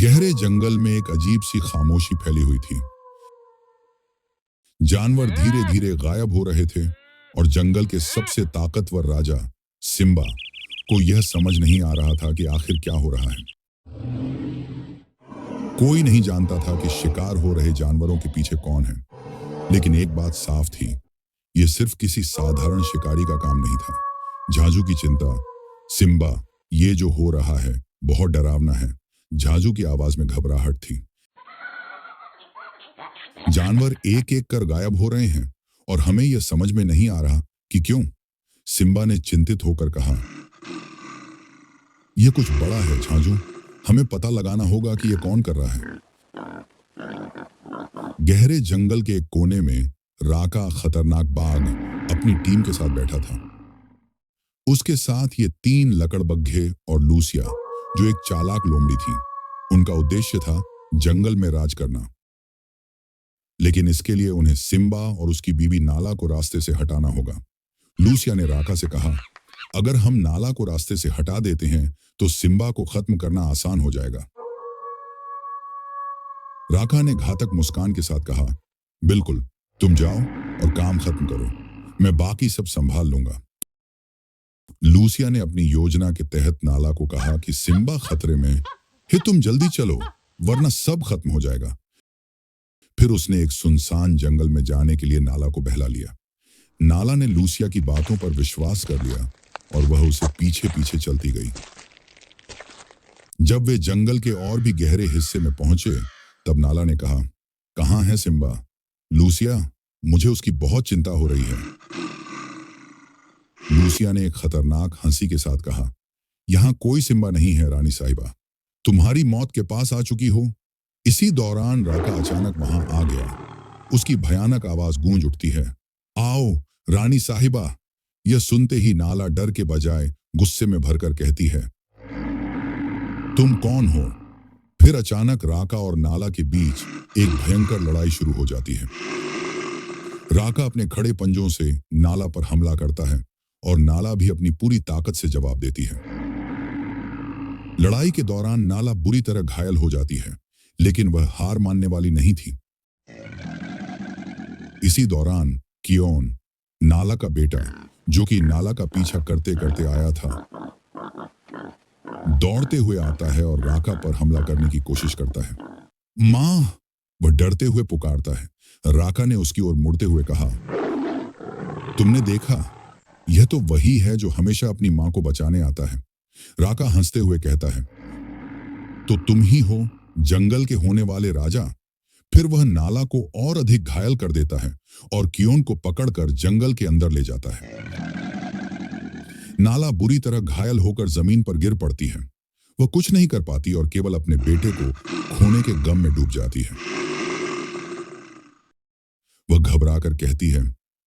गहरे जंगल में एक अजीब सी खामोशी फैली हुई थी। जानवर धीरे धीरे गायब हो रहे थे और जंगल के सबसे ताकतवर राजा सिम्बा को यह समझ नहीं आ रहा था कि आखिर क्या हो रहा है। कोई नहीं जानता था कि शिकार हो रहे जानवरों के पीछे कौन है, लेकिन एक बात साफ थी, यह सिर्फ किसी साधारण शिकारी का काम नहीं था। झाजू की चिंता, सिम्बा, ये जो हो रहा है बहुत डरावना है। झाजू की आवाज में घबराहट थी। जानवर एक एक कर गायब हो रहे हैं और हमें यह समझ में नहीं आ रहा कि क्यों। सिम्बा ने चिंतित होकर कहा, यह कुछ बड़ा है झाजू, हमें पता लगाना होगा कि यह कौन कर रहा है। गहरे जंगल के एक कोने में राका खतरनाक बाघ अपनी टीम के साथ बैठा था। उसके साथ ये 3 लकड़बग्घे और लूसिया, जो एक चालाक लोमड़ी थी। उनका उद्देश्य था जंगल में राज करना, लेकिन इसके लिए उन्हें सिम्बा और उसकी बीवी नाला को रास्ते से हटाना होगा। लूसिया ने राका से कहा, अगर हम नाला को रास्ते से हटा देते हैं तो सिम्बा को खत्म करना आसान हो जाएगा। राका ने घातक मुस्कान के साथ कहा, बिल्कुल, तुम जाओ और काम खत्म करो, मैं बाकी सब संभाल लूंगा। लूसिया ने अपनी योजना के तहत नाला को कहा कि सिम्बा खतरे में है, तुम जल्दी चलो वरना सब खत्म हो जाएगा। फिर उसने एक सुनसान जंगल में जाने के लिए नाला को बहला लिया। नाला ने लूसिया की बातों पर विश्वास कर लिया और वह उसे पीछे पीछे चलती गई। जब वे जंगल के और भी गहरे हिस्से में पहुंचे, तब नाला ने कहा, कहाँ है सिम्बा? लूसिया, मुझे उसकी बहुत चिंता हो रही है। लूसिया ने एक खतरनाक हंसी के साथ कहा, यहां कोई सिम्बा नहीं है रानी साहिबा, तुम्हारी मौत के पास आ चुकी हो। इसी दौरान राका अचानक वहां आ गया। उसकी भयानक आवाज गूंज उठती है, आओ रानी साहिबा। यह सुनते ही नाला डर के बजाय गुस्से में भरकर कहती है, तुम कौन हो? फिर अचानक राका और नाला के बीच एक भयंकर लड़ाई शुरू हो जाती है। राका अपने खड़े पंजों से नाला पर हमला करता है और नाला भी अपनी पूरी ताकत से जवाब देती है। लड़ाई के दौरान नाला बुरी तरह घायल हो जाती है, लेकिन वह हार मानने वाली नहीं थी। इसी दौरान कियोन, नाला का बेटा, जो कि नाला का पीछा करते करते आया था, दौड़ते हुए आता है और राका पर हमला करने की कोशिश करता है। मां, वह डरते हुए पुकारता है। राका ने उसकी ओर मुड़ते हुए कहा, तुमने देखा, यह तो वही है जो हमेशा अपनी मां को बचाने आता है। राका हंसते हुए कहता है, तो तुम ही हो जंगल के होने वाले राजा। फिर वह नाला को और अधिक घायल कर देता है और कियोन को पकड़कर जंगल के अंदर ले जाता है। नाला बुरी तरह घायल होकर जमीन पर गिर पड़ती है। वह कुछ नहीं कर पाती और केवल अपने बेटे को खोने के गम में डूब जाती है। वह घबराकर कहती है,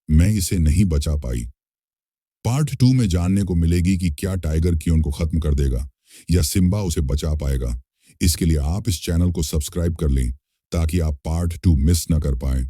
मैं इसे नहीं बचा पाई। पार्ट 2 में जानने को मिलेगी कि क्या टाइगर कियोन को खत्म कर देगा या सिम्बा उसे बचा पाएगा। इसके लिए आप इस चैनल को सब्सक्राइब कर लें ताकि आप पार्ट 2 मिस न कर पाएं।